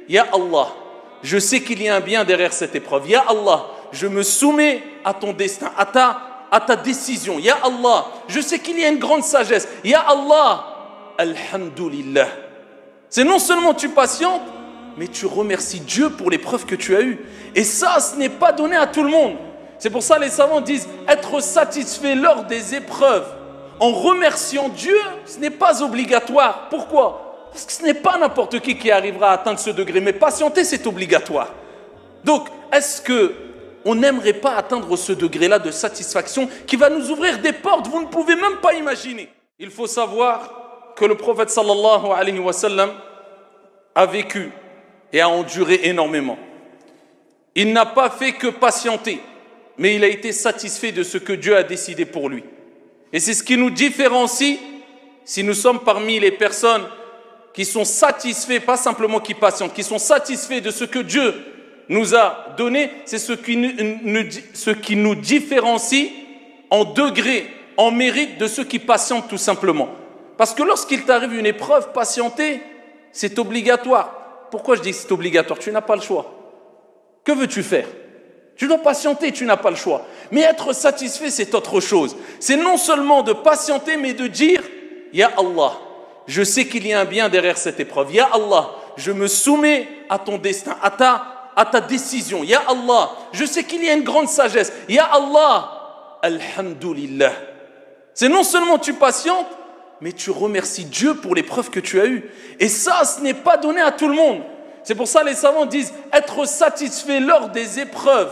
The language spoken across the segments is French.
Ya Allah, je sais qu'il y a un bien derrière cette épreuve. Ya Allah, je me soumets à ton destin, à ta décision. Ya Allah, je sais qu'il y a une grande sagesse. Ya Allah, Alhamdulillah. C'est non seulement tu patientes, mais tu remercies Dieu pour l'épreuve que tu as eue. Et ça, ce n'est pas donné à tout le monde. C'est pour ça que les savants disent être satisfait lors des épreuves en remerciant Dieu, ce n'est pas obligatoire. Pourquoi? Parce que ce n'est pas n'importe qui arrivera à atteindre ce degré. Mais patienter, c'est obligatoire. Donc, est-ce qu'on n'aimerait pas atteindre ce degré-là de satisfaction qui va nous ouvrir des portes, vous ne pouvez même pas imaginer. Il faut savoir que le prophète sallallahu alayhi wa sallam a vécu et a enduré énormément. Il n'a pas fait que patienter, mais il a été satisfait de ce que Dieu a décidé pour lui. Et c'est ce qui nous différencie si nous sommes parmi les personnes qui sont satisfaits, pas simplement qui patientent, qui sont satisfaits de ce que Dieu nous a donné, c'est ce qui nous différencie en degré, en mérite de ceux qui patientent tout simplement. Parce que lorsqu'il t'arrive une épreuve, patienter, c'est obligatoire. Pourquoi je dis que c'est obligatoire? Tu n'as pas le choix. Que veux-tu faire? Tu dois patienter, tu n'as pas le choix. Mais être satisfait, c'est autre chose. C'est non seulement de patienter, mais de dire « Ya Allah, je sais qu'il y a un bien derrière cette épreuve. Ya Allah, je me soumets à ton destin, à ta décision. Ya Allah, je sais qu'il y a une grande sagesse. Ya Allah, Alhamdulillah. » C'est non seulement tu patientes, mais tu remercies Dieu pour l'épreuve que tu as eue. Et ça, ce n'est pas donné à tout le monde. C'est pour ça que les savants disent être satisfait lors des épreuves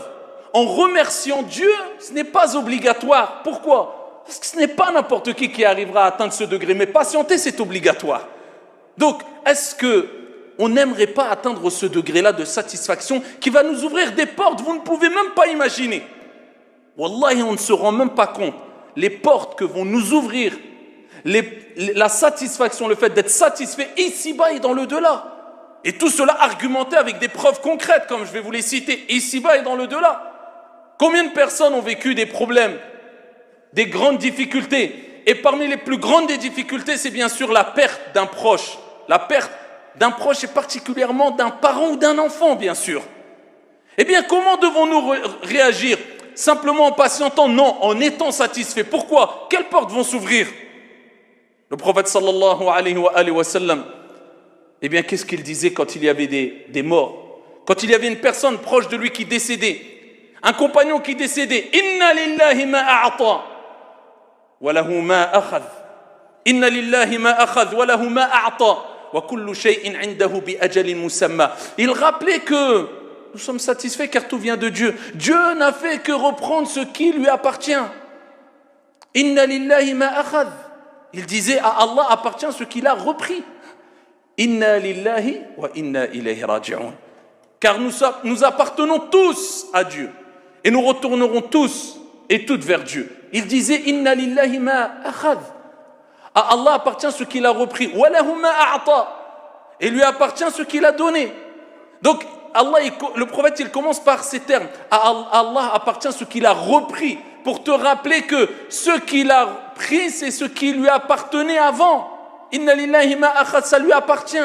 en remerciant Dieu, ce n'est pas obligatoire. Pourquoi? Parce que ce n'est pas n'importe qui arrivera à atteindre ce degré. Mais patienter, c'est obligatoire. Donc, est-ce qu'on n'aimerait pas atteindre ce degré-là de satisfaction qui va nous ouvrir des portes, vous ne pouvez même pas imaginer. Wallahi, on ne se rend même pas compte. Les portes que vont nous ouvrir, la satisfaction, le fait d'être satisfait ici-bas et dans le delà. Et tout cela argumenté avec des preuves concrètes, comme je vais vous les citer, ici-bas et dans le delà. Combien de personnes ont vécu des problèmes, des grandes difficultés? Et parmi les plus grandes des difficultés, c'est bien sûr la perte d'un proche. La perte d'un proche et particulièrement d'un parent ou d'un enfant, bien sûr. Eh bien, comment devons-nous réagir? Simplement en patientant? Non, en étant satisfait. Pourquoi? Quelles portes vont s'ouvrir? Le prophète sallallahu alayhi wa sallam, eh bien, qu'est-ce qu'il disait quand il y avait des morts? Quand il y avait une personne proche de lui qui décédait, un compagnon qui décédait, Inna lillahi ma a'ata wa lahu ma akhadh. Inna lillahi ma akhadh wa lahu ma a'ata wa kullu shay'in 'indahu bi ajalin musamma. Il rappelait que nous sommes satisfaits car tout vient de Dieu. Dieu n'a fait que reprendre ce qui lui appartient. Inna lillahi ma akhadh. Il disait à Allah appartient ce qu'il a repris. Inna lillahi wa inna ilayhi raji'un. Car nous appartenons tous à Dieu. Et nous retournerons tous et toutes vers Dieu. Il disait Inna lillahi ma akhadh. À Allah appartient ce qu'il a repris. Wa lahu ma a'ta. Et lui appartient ce qu'il a donné. Donc Allah, le prophète, il commence par ces termes. À Allah appartient ce qu'il a repris. Pour te rappeler que ce qu'il a pris, c'est ce qui lui appartenait avant. Inna lillahi ma akhadh, ça lui appartient.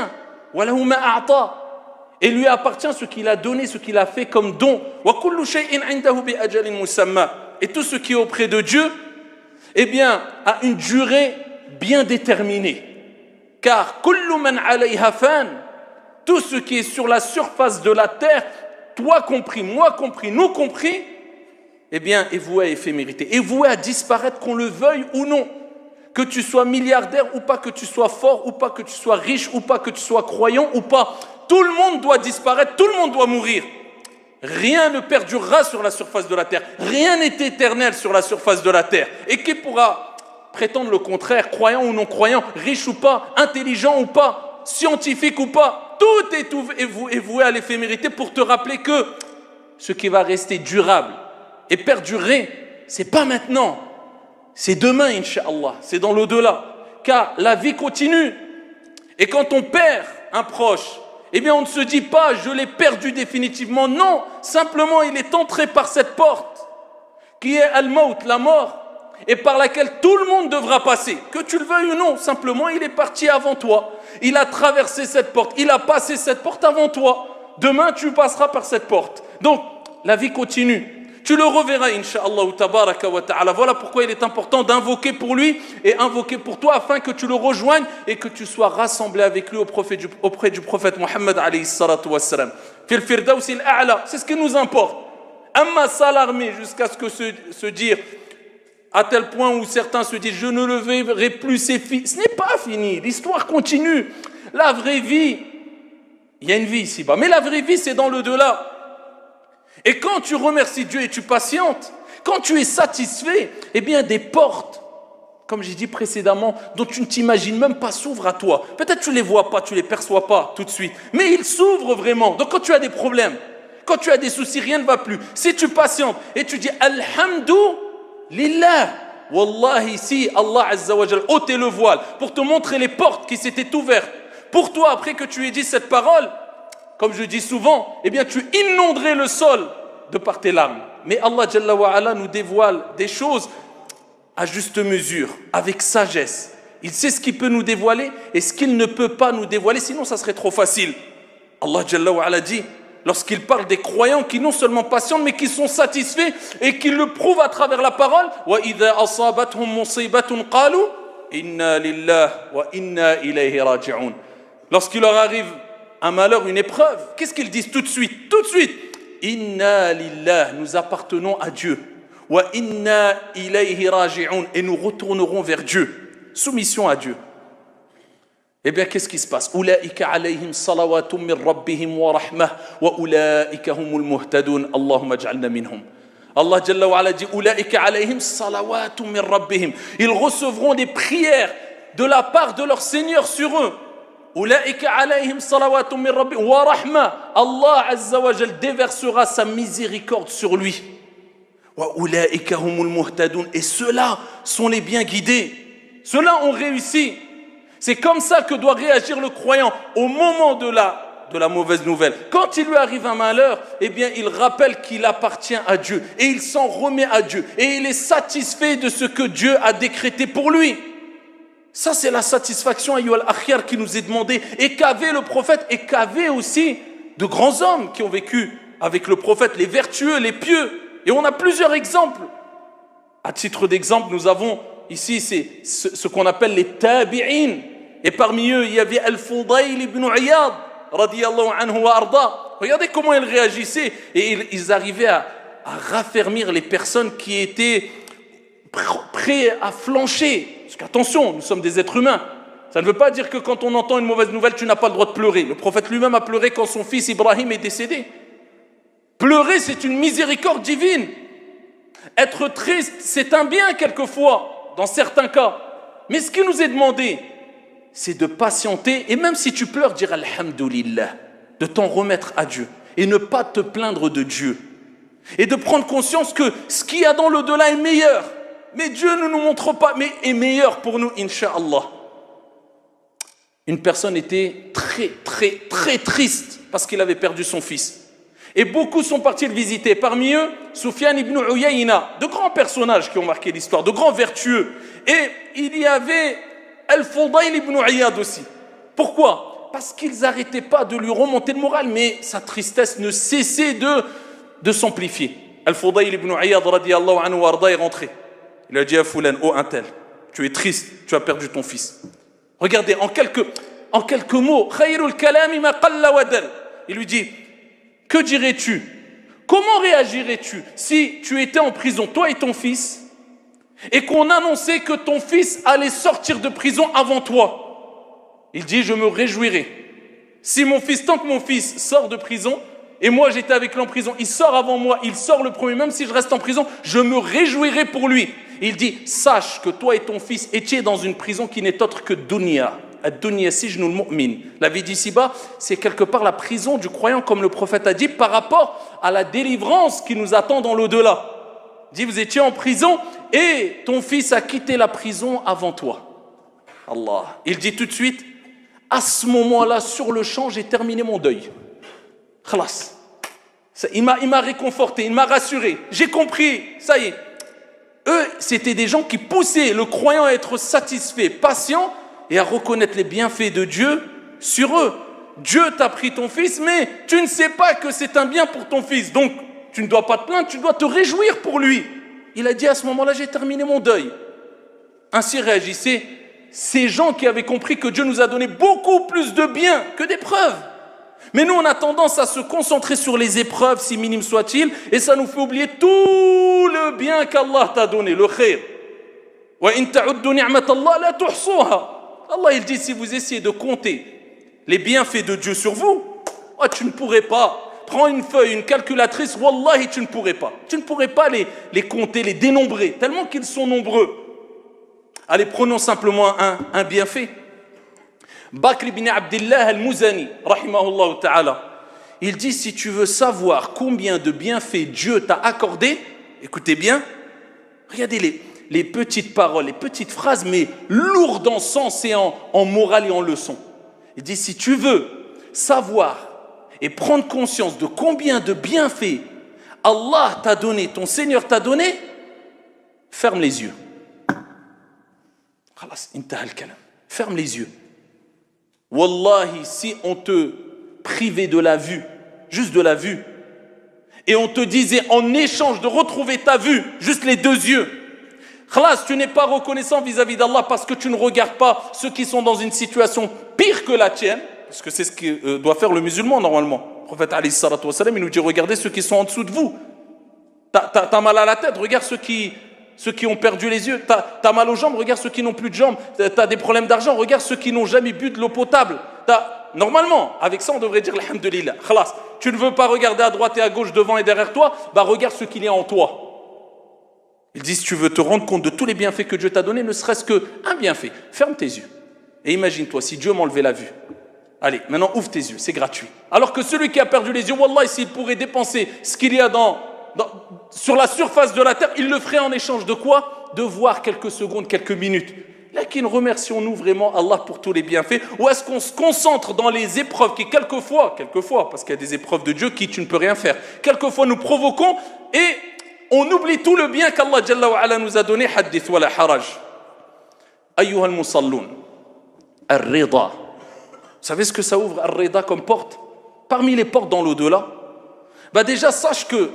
Wa lahu ma a'ta. Et lui appartient ce qu'il a donné, ce qu'il a fait comme don. Wa kullu shay'in 'indahu bi ajalin musamma. Et tout ce qui est auprès de Dieu, eh bien, a une durée bien déterminée. Car kullu man 'alayha fan, tout ce qui est sur la surface de la terre, toi compris, moi compris, nous compris, eh bien, est voué à éphémérité, est voué à disparaître, qu'on le veuille ou non. Que tu sois milliardaire ou pas, que tu sois fort ou pas, que tu sois riche ou pas, que tu sois croyant ou pas, tout le monde doit disparaître, tout le monde doit mourir. Rien ne perdurera sur la surface de la terre. Rien n'est éternel sur la surface de la terre. Et qui pourra prétendre le contraire, croyant ou non croyant, riche ou pas, intelligent ou pas, scientifique ou pas, tout est voué à l'éphémérité pour te rappeler que ce qui va rester durable et perdurer, c'est pas maintenant, c'est demain, Inch'Allah, c'est dans l'au-delà. Car la vie continue. Et quand on perd un proche, eh bien on ne se dit pas je l'ai perdu définitivement. Non, simplement il est entré par cette porte qui est al-maut, la mort. et par laquelle tout le monde devra passer. Que tu le veuilles ou non, simplement il est parti avant toi. Il a traversé cette porte, il a passé cette porte avant toi. Demain, tu passeras par cette porte. Donc, la vie continue. Tu le reverras, incha'Allah, tabaraka wa ta'ala. Voilà pourquoi il est important d'invoquer pour lui et invoquer pour toi afin que tu le rejoignes et que tu sois rassemblé avec lui auprès du prophète Mohammed alayhi salatu wassalam. Fil firdaus al-a'la, c'est ce qui nous importe. Amma s'alarmer jusqu'à ce que se dire, à tel point où certains se disent, je ne le verrai plus, c'est fini. Ce n'est pas fini, l'histoire continue. La vraie vie, il y a une vie ici-bas, mais la vraie vie, c'est dans l'au-delà. Et quand tu remercies Dieu et tu patientes, quand tu es satisfait, eh bien des portes, comme j'ai dit précédemment, dont tu ne t'imagines même pas s'ouvrent à toi. Peut-être tu ne les vois pas, tu ne les perçois pas tout de suite, mais ils s'ouvrent vraiment. Donc quand tu as des problèmes, quand tu as des soucis, rien ne va plus. Si tu patientes et tu dis Alhamdulillah, Wallahi, ici, Allah Azza wa Jal ôtait le voile pour te montrer les portes qui s'étaient ouvertes. Pour toi, après que tu aies dit cette parole, comme je dis souvent, eh bien tu inonderais le sol de par tes larmes. Mais Allah Jalla wa Ala nous dévoile des choses à juste mesure, avec sagesse. Il sait ce qu'il peut nous dévoiler et ce qu'il ne peut pas nous dévoiler, sinon ça serait trop facile. Allah Jalla wa Ala dit, lorsqu'il parle des croyants qui non seulement patientent, mais qui sont satisfaits et qui le prouvent à travers la parole, وَإِذَا أَصَابَتْهُمْ مُصِيبَةٌ قَالُوا إِنَّا لِلَّهِ وَإِنَّا إِلَيْهِ رَاجِعُونَ. Lorsqu'il leur arrive un malheur, une épreuve, qu'est-ce qu'ils disent tout de suite? Tout de suite, Inna lillah, nous appartenons à Dieu. Wa inna ilayhi raji'un, et nous retournerons vers Dieu. Soumission à Dieu. Eh bien, qu'est-ce qui se passe? Ulaika alayhim salawatum min rabbihim wa rahmah wa ulaika humul muhtadun. Allahumma ij'alna minhum. Allah Jalla wa Ala dit Ulaika alayhim salawatum min rabbihim. Ils recevront des prières de la part de leur Seigneur sur eux. Ulaika alayhim salawatum min rabbihim wa rahmah. Allah Azza wa Jal déversera sa miséricorde sur lui. Wa ulaika humul muhtadun. Et ceux-là sont les bien guidés. Ceux-là ont réussi. C'est comme ça que doit réagir le croyant au moment de la mauvaise nouvelle. Quand il lui arrive un malheur, eh bien, il rappelle qu'il appartient à Dieu et il s'en remet à Dieu et il est satisfait de ce que Dieu a décrété pour lui. Ça, c'est la satisfaction, ayyuhal akhyar, qui nous est demandée et qu'avait le prophète et qu'avaient aussi de grands hommes qui ont vécu avec le prophète, les vertueux, les pieux. Et on a plusieurs exemples. À titre d'exemple, nous avons ici, c'est ce qu'on appelle les tabi'in. Et parmi eux, il y avait Al-Fudayl ibn Iyad, radiyallahu anhu wa arda. Regardez comment ils réagissaient. Et ils arrivaient à raffermir les personnes qui étaient prêtes à flancher. Parce qu'attention, nous sommes des êtres humains. Ça ne veut pas dire que quand on entend une mauvaise nouvelle, tu n'as pas le droit de pleurer. Le prophète lui-même a pleuré quand son fils Ibrahim est décédé. Pleurer, c'est une miséricorde divine. Être triste, c'est un bien quelquefois, dans certains cas. Mais ce qui nous est demandé, c'est de patienter, et même si tu pleures, dire Alhamdulillah, de t'en remettre à Dieu, et ne pas te plaindre de Dieu. Et de prendre conscience que ce qu'il y a dans l'au-delà est meilleur. Mais Dieu ne nous montre pas, mais est meilleur pour nous, Inch'Allah. Une personne était très triste parce qu'il avait perdu son fils. Et beaucoup sont partis le visiter. Parmi eux, Sufyan ibn Uyayna, de grands personnages qui ont marqué l'histoire, de grands vertueux. Et il y avait Al-Fudayl ibn Iyad aussi. Pourquoi? Parce qu'ils n'arrêtaient pas de lui remonter le moral, mais sa tristesse ne cessait de s'amplifier. Al-Fudayl ibn Iyad, radiyallahu anhu warda, est rentré. Il a dit à Fulan, oh un tel, tu es triste, tu as perdu ton fils. Regardez, en quelques mots, Khayrul kalami ma qalla wa dal. Il lui dit, que dirais-tu? Comment réagirais-tu si tu étais en prison, toi et ton fils, et qu'on annonçait que ton fils allait sortir de prison avant toi? Il dit, je me réjouirais. Si tant que mon fils sort de prison, et moi j'étais avec lui en prison, il sort avant moi, il sort le premier, même si je reste en prison, je me réjouirais pour lui. Il dit, sache que toi et ton fils étiez dans une prison qui n'est autre que dunya. Ad-dunya sijnul mu'min. La vie d'ici-bas, c'est quelque part la prison du croyant, comme le prophète a dit, par rapport à la délivrance qui nous attend dans l'au-delà. Il dit, vous étiez en prison et ton fils a quitté la prison avant toi. Allah. Il dit tout de suite, à ce moment-là, sur le champ, j'ai terminé mon deuil. Khalas. Il m'a réconforté, il m'a rassuré. J'ai compris, ça y est. Eux, c'était des gens qui poussaient le croyant à être satisfait, patient et à reconnaître les bienfaits de Dieu sur eux. Dieu t'a pris ton fils, mais tu ne sais pas que c'est un bien pour ton fils. Donc, tu ne dois pas te plaindre, tu dois te réjouir pour lui. Il a dit à ce moment-là, j'ai terminé mon deuil. Ainsi réagissaient ces gens qui avaient compris que Dieu nous a donné beaucoup plus de biens que d'épreuves. Mais nous, on a tendance à se concentrer sur les épreuves, si minimes soient-ils, et ça nous fait oublier tout le bien qu'Allah t'a donné, le khayr. Allah, il dit, si vous essayez de compter les bienfaits de Dieu sur vous, tu ne pourrais pas. Prends une feuille, une calculatrice, wallahi, tu ne pourrais pas. Tu ne pourrais pas les compter, les dénombrer, tellement qu'ils sont nombreux. Allez, prenons simplement un bienfait. Bakr ibn Abdillah al-Muzani, rahimahullah ta'ala, il dit, si tu veux savoir combien de bienfaits Dieu t'a accordé, écoutez bien, regardez les petites paroles, les petites phrases, mais lourdes en sens et en morale et en leçon. Il dit, si tu veux savoir et prendre conscience de combien de bienfaits Allah t'a donné, ton Seigneur t'a donné, ferme les yeux. Ferme les yeux. Wallahi, si on te privait de la vue, juste de la vue, et on te disait en échange de retrouver ta vue, juste les deux yeux, khlas, tu n'es pas reconnaissant vis-à-vis d'Allah parce que tu ne regardes pas ceux qui sont dans une situation pire que la tienne, parce que c'est ce que doit faire le musulman normalement. Le prophète alayhi salatu wassalam, il nous dit, regardez ceux qui sont en dessous de vous. T'as mal à la tête, regarde ceux qui ont perdu les yeux. T'as mal aux jambes, regarde ceux qui n'ont plus de jambes. T'as des problèmes d'argent, regarde ceux qui n'ont jamais bu de l'eau potable. Normalement, avec ça, on devrait dire alhamdulillah. Khalas. Tu ne veux pas regarder à droite et à gauche, devant et derrière toi, regarde ce qu'il y a en toi. Ils disent, tu veux te rendre compte de tous les bienfaits que Dieu t'a donnés, ne serait-ce qu'un bienfait. Ferme tes yeux. Et imagine-toi, si Dieu m'enlevait la vue. Allez, maintenant ouvre tes yeux, c'est gratuit. Alors que celui qui a perdu les yeux, wallah, s'il pourrait dépenser ce qu'il y a sur la surface de la terre, il le ferait en échange de quoi? De voir quelques secondes, quelques minutes. Là, remercions-nous vraiment Allah pour tous les bienfaits? Ou est-ce qu'on se concentre dans les épreuves qui quelquefois, parce qu'il y a des épreuves de Dieu qui tu ne peux rien faire, quelquefois nous provoquons et on oublie tout le bien qu'Allah Jalla wa Ala nous a donné. Hadith wa la haraj. Ayyuha al-musalloun, ar-rida. Vous savez ce que ça ouvre, ar-rida, comme porte? Parmi les portes dans l'au-delà, déjà sache que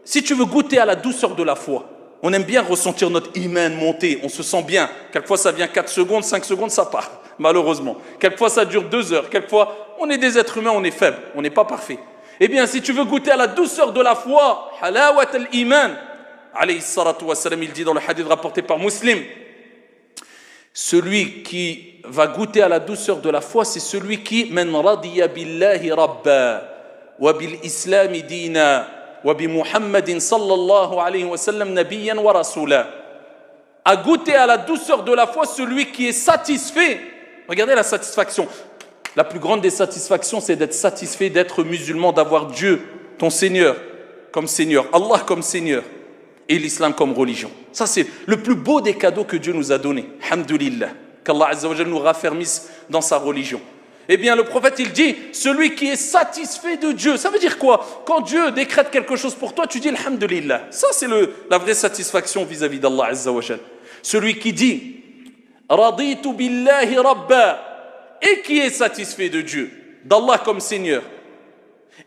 si tu veux goûter à la douceur de la foi, on aime bien ressentir notre iman monter, on se sent bien. Quelquefois ça vient 4 secondes, 5 secondes, ça part, malheureusement. Quelquefois ça dure 2 heures, quelquefois on est des êtres humains, on est faible, on n'est pas parfait. Eh bien, si tu veux goûter à la douceur de la foi, halawat al-iman, alayhi salatu wassalam, il dit dans le hadith rapporté par Muslim, celui qui va goûter à la douceur de la foi, c'est celui qui man radiya billahi rabba wa bil islami dina wa bi Muhammadin sallallahu alayhi wa sallam nabiyyan wa rasula. À goûter à la douceur de la foi, celui qui est satisfait. Regardez la satisfaction. La plus grande des satisfactions, c'est d'être satisfait, d'être musulman, d'avoir Dieu, ton Seigneur, comme Seigneur, Allah comme Seigneur, et l'islam comme religion. Ça, c'est le plus beau des cadeaux que Dieu nous a donnés. Alhamdulillah. Qu'Allah Azza wa Jalla nous raffermisse dans sa religion. Eh bien, le prophète, il dit, celui qui est satisfait de Dieu. Ça veut dire quoi? Quand Dieu décrète quelque chose pour toi, tu dis Alhamdulillah. Ça, c'est la vraie satisfaction vis-à-vis d'Allah Azza wa Jalla. Celui qui dit, Raditu billahi rabba, et qui est satisfait de Dieu, d'Allah comme Seigneur,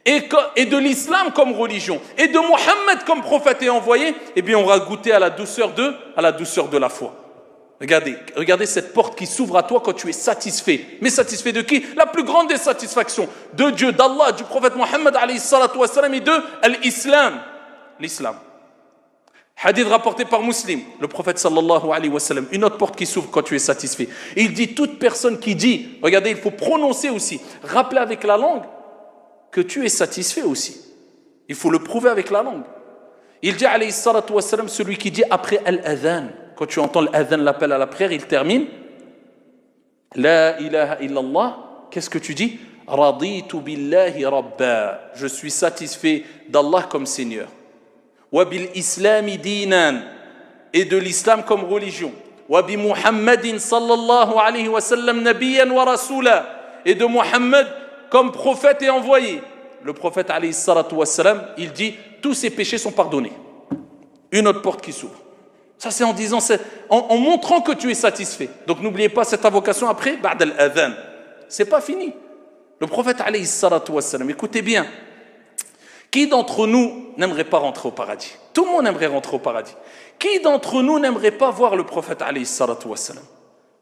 et de l'islam comme religion, et de Mohammed comme prophète et envoyé, eh bien on aura goûté à la douceur de la foi. Regardez cette porte qui s'ouvre à toi quand tu es satisfait. Mais satisfait de qui? La plus grande des satisfactions, de Dieu, d'Allah, du prophète Mohammed alayhi salatu wassalam, et de l'islam. L'islam. Hadith rapporté par Muslim, le prophète sallallahu alayhi wa sallam, une autre porte qui s'ouvre quand tu es satisfait. Il dit, toute personne qui dit, regardez, il faut prononcer aussi, rappeler avec la langue que tu es satisfait aussi. Il faut le prouver avec la langue. Il dit, alayhi salatu wa sallam, celui qui dit après al-adhan, quand tu entends l'adhan, l'appel à la prière, il termine, la ilaha illallah, qu'est-ce que tu dis? Raditu billahi rabba, je suis satisfait d'Allah comme Seigneur. Wabil islami dinan, et de l'islam comme religion. Wabi Muhammadin sallallahu alayhi wa sallam nabiyyan wa rasula, et de Muhammad comme prophète et envoyé. Le prophète alayhi salatu wa sallam, il dit tous ses péchés sont pardonnés. Une autre porte qui s'ouvre. Ça, c'est en disant, en montrant que tu es satisfait. Donc, n'oubliez pas cette invocation après, ba'd al-adhan. C'est pas fini. Le prophète, alayhi salatu wassalam, écoutez bien, qui d'entre nous n'aimerait pas rentrer au paradis? Tout le monde aimerait rentrer au paradis. Qui d'entre nous n'aimerait pas voir le prophète, alayhi salatu wassalam?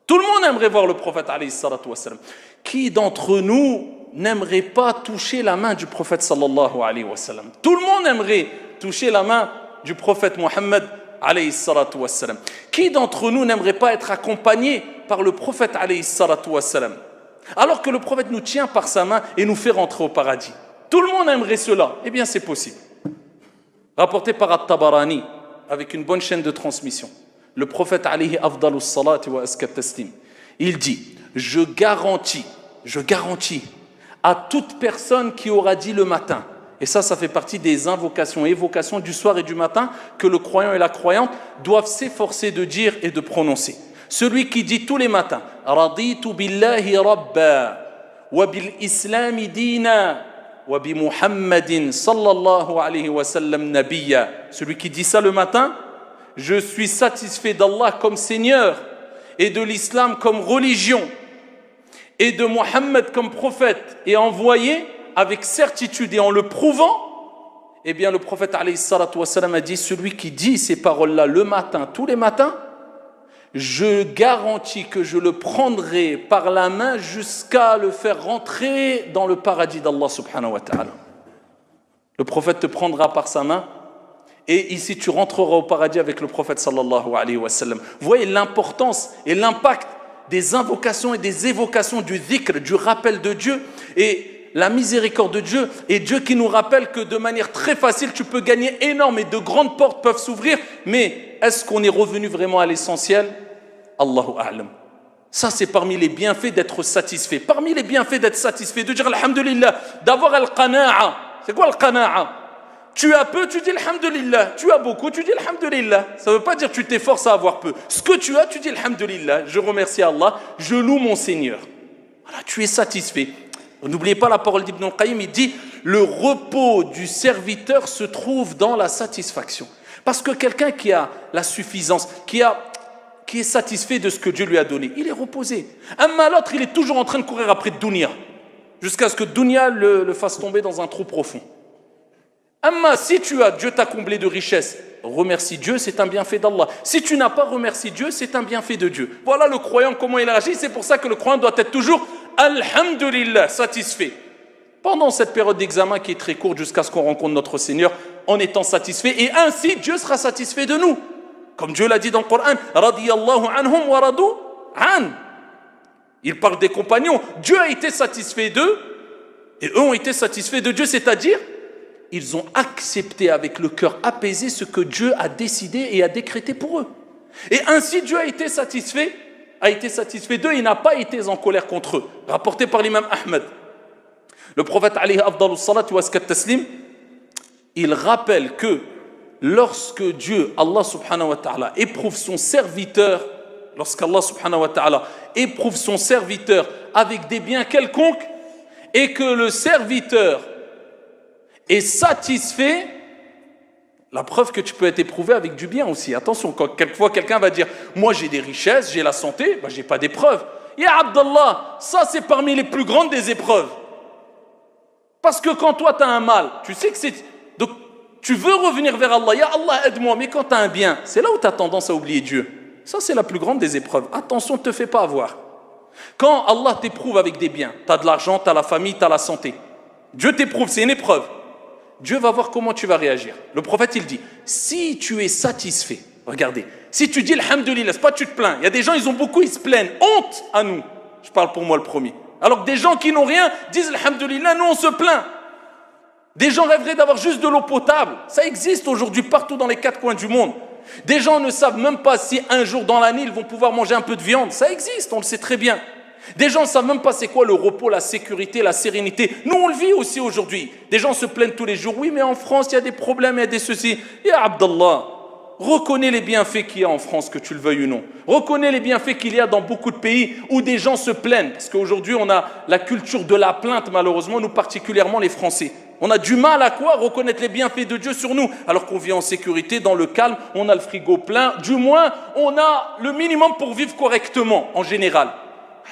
Tout le monde aimerait voir le prophète, alayhi salatu wassalam. Qui d'entre nous n'aimerait pas toucher la main du prophète, sallallahu alayhi wa sallam? Tout le monde aimerait toucher la main du prophète Mohammed, alayhi salatu wassalam. Qui d'entre nous n'aimerait pas être accompagné par le prophète, alayhi salatu wassalam, alors que le prophète nous tient par sa main et nous fait rentrer au paradis? Tout le monde aimerait cela. Eh bien, c'est possible. Rapporté par At-Tabarani, avec une bonne chaîne de transmission, le prophète, alayhi afdalus salati wa askat taslim, il dit, je garantis à toute personne qui aura dit le matin, et ça fait partie des invocations et évocations du soir et du matin que le croyant et la croyante doivent s'efforcer de dire et de prononcer. Celui qui dit tous les matins « Raditu billahi rabba wa bil islami dina wa bi Muhammadin sallallahu alayhi wa sallam nabiyya » Celui qui dit ça le matin, « Je suis satisfait d'Allah comme Seigneur et de l'islam comme religion et de Muhammad comme prophète et envoyé » avec certitude et en le prouvant, eh bien le prophète alayhi salatu wassalam a dit, celui qui dit ces paroles-là le matin, tous les matins, je garantis que je le prendrai par la main jusqu'à le faire rentrer dans le paradis d'Allah subhanahu wa ta'ala. Le prophète te prendra par sa main et ici tu rentreras au paradis avec le prophète sallallahu alayhi wa sallam. Vous voyez l'importance et l'impact des invocations et des évocations du dhikr, du rappel de Dieu et la miséricorde de Dieu, et Dieu qui nous rappelle que de manière très facile tu peux gagner énorme et de grandes portes peuvent s'ouvrir, mais est-ce qu'on est revenu vraiment à l'essentiel? Allahu a'lam. Ça c'est parmi les bienfaits d'être satisfait, parmi les bienfaits d'être satisfait, de dire alhamdulillah, d'avoir al-qana'a. C'est quoi al-qana'a? Tu as peu, tu dis alhamdulillah. Tu as beaucoup, tu dis alhamdulillah. Ça ne veut pas dire que tu t'efforces à avoir peu. Ce que tu as, tu dis alhamdulillah. Je remercie Allah, je loue mon Seigneur. Voilà, tu es satisfait. N'oubliez pas la parole d'Ibn al-Qayyim, il dit « Le repos du serviteur se trouve dans la satisfaction ». Parce que quelqu'un qui a la suffisance, qui est satisfait de ce que Dieu lui a donné, il est reposé. Un l'autre, il est toujours en train de courir après dunya, jusqu'à ce que dunya le fasse tomber dans un trou profond. Amma, si tu as, Dieu t'a comblé de richesse, remercie Dieu, c'est un bienfait d'Allah. Si tu n'as pas remercié Dieu, c'est un bienfait de Dieu. Voilà le croyant, comment il agit. C'est pour ça que le croyant doit être toujours alhamdulillah, satisfait. Pendant cette période d'examen qui est très courte jusqu'à ce qu'on rencontre notre Seigneur, en étant satisfait, et ainsi Dieu sera satisfait de nous. Comme Dieu l'a dit dans le Coran, radiyallahu anhum wa radu an. Il parle des compagnons. Dieu a été satisfait d'eux, et eux ont été satisfaits de Dieu, c'est-à-dire ils ont accepté avec le cœur apaisé ce que Dieu a décidé et a décrété pour eux. Et ainsi Dieu a été satisfait d'eux, il n'a pas été en colère contre eux. Rapporté par l'imam Ahmed. Le prophète alayhi afdalus salatu wa askat taslim, il rappelle que lorsque Dieu, Allah subhanahu wa ta'ala, éprouve son serviteur, lorsqu'Allah subhanahu wa ta'ala éprouve son serviteur avec des biens quelconques et que le serviteur est satisfait, la preuve que tu peux être éprouvé avec du bien aussi. Attention, quand quelquefois quelqu'un va dire « Moi j'ai des richesses, j'ai la santé, j'ai pas d'épreuves. » Ya Abdallah, ça c'est parmi les plus grandes des épreuves. Parce que quand toi tu as un mal, tu sais que c'est... Donc tu veux revenir vers Allah, Ya Allah aide-moi, mais quand tu as un bien, c'est là où tu as tendance à oublier Dieu. Ça c'est la plus grande des épreuves. Attention, ne te fais pas avoir. Quand Allah t'éprouve avec des biens, tu as de l'argent, tu as la famille, tu as la santé. Dieu t'éprouve, c'est une épreuve. Dieu va voir comment tu vas réagir. Le prophète, il dit, si tu es satisfait, regardez, si tu dis alhamdulillah, c'est pas tu te plains. Il y a des gens, ils ont beaucoup, ils se plaignent. Honte à nous. Je parle pour moi le premier. Alors que des gens qui n'ont rien disent alhamdulillah, nous on se plaint. Des gens rêveraient d'avoir juste de l'eau potable. Ça existe aujourd'hui partout dans les quatre coins du monde. Des gens ne savent même pas si un jour dans l'année, ils vont pouvoir manger un peu de viande. Ça existe, on le sait très bien. Des gens ne savent même pas c'est quoi le repos, la sécurité, la sérénité. Nous, on le vit aussi aujourd'hui. Des gens se plaignent tous les jours. Oui, mais en France, il y a des problèmes, il y a des ceci. Et Abdallah, reconnais les bienfaits qu'il y a en France, que tu le veuilles ou non. Reconnais les bienfaits qu'il y a dans beaucoup de pays où des gens se plaignent. Parce qu'aujourd'hui, on a la culture de la plainte, malheureusement, nous particulièrement les Français. On a du mal à quoi? Reconnaître les bienfaits de Dieu sur nous. Alors qu'on vit en sécurité, dans le calme, on a le frigo plein. Du moins, on a le minimum pour vivre correctement, en général.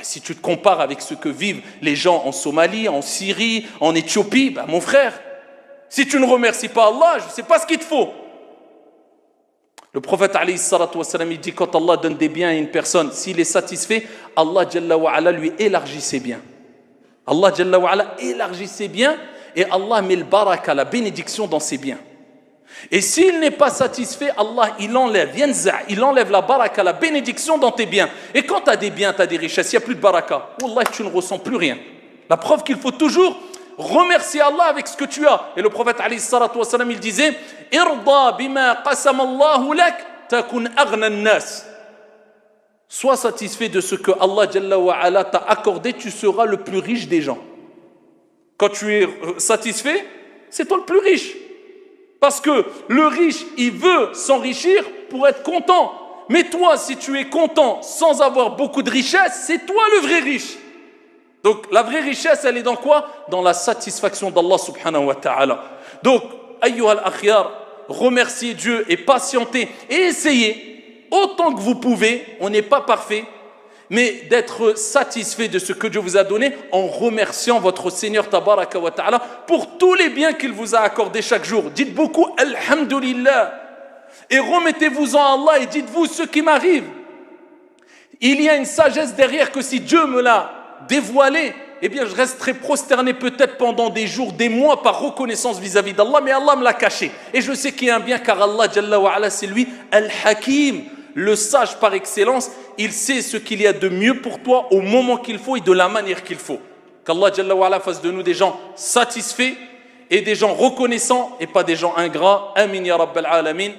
Si tu te compares avec ce que vivent les gens en Somalie, en Syrie, en Éthiopie, ben mon frère, si tu ne remercies pas Allah, je ne sais pas ce qu'il te faut. Le prophète alayhi salatu wassalam, il dit quand Allah donne des biens à une personne, s'il est satisfait, Allah Jalla wa ala lui élargit ses biens. Allah Jalla wa ala élargit ses biens et Allah met le baraka, la bénédiction dans ses biens. Et s'il n'est pas satisfait, Allah il enlève la baraka, la bénédiction dans tes biens. Et quand tu as des biens, tu as des richesses, il n'y a plus de baraka. Wallah, tu ne ressens plus rien. La preuve qu'il faut toujours remercier Allah avec ce que tu as. Et le prophète alayhi salatu wassalam, il disait Irda bima qasama Allahu lak takun aghna an-nas. Sois satisfait de ce que Allah Jalla wa ala t'a accordé, tu seras le plus riche des gens. Quand tu es satisfait, c'est toi le plus riche. Parce que le riche, il veut s'enrichir pour être content. Mais toi, si tu es content sans avoir beaucoup de richesse, c'est toi le vrai riche. Donc la vraie richesse, elle est dans quoi? Dans la satisfaction d'Allah subhanahu wa ta'ala. Donc, ayyuha al-akhyar, remerciez Dieu et patientez et essayez autant que vous pouvez, on n'est pas parfait, mais d'être satisfait de ce que Dieu vous a donné en remerciant votre Seigneur tabaraka wa ta'ala pour tous les biens qu'il vous a accordés chaque jour. Dites beaucoup Alhamdulillah et remettez-vous en Allah et dites-vous ce qui m'arrive. Il y a une sagesse derrière que si Dieu me l'a dévoilé, eh bien je resterai prosterné peut-être pendant des jours, des mois par reconnaissance vis-à-vis d'Allah, mais Allah me l'a caché. Et je sais qu'il y a un bien car Allah Jalla wa ala, c'est lui Al-Hakim, le sage par excellence. Il sait ce qu'il y a de mieux pour toi au moment qu'il faut et de la manière qu'il faut. Qu'Allah Jalla wa ala fasse de nous des gens satisfaits et des gens reconnaissants et pas des gens ingrats. Amin ya Rabbal Alamin.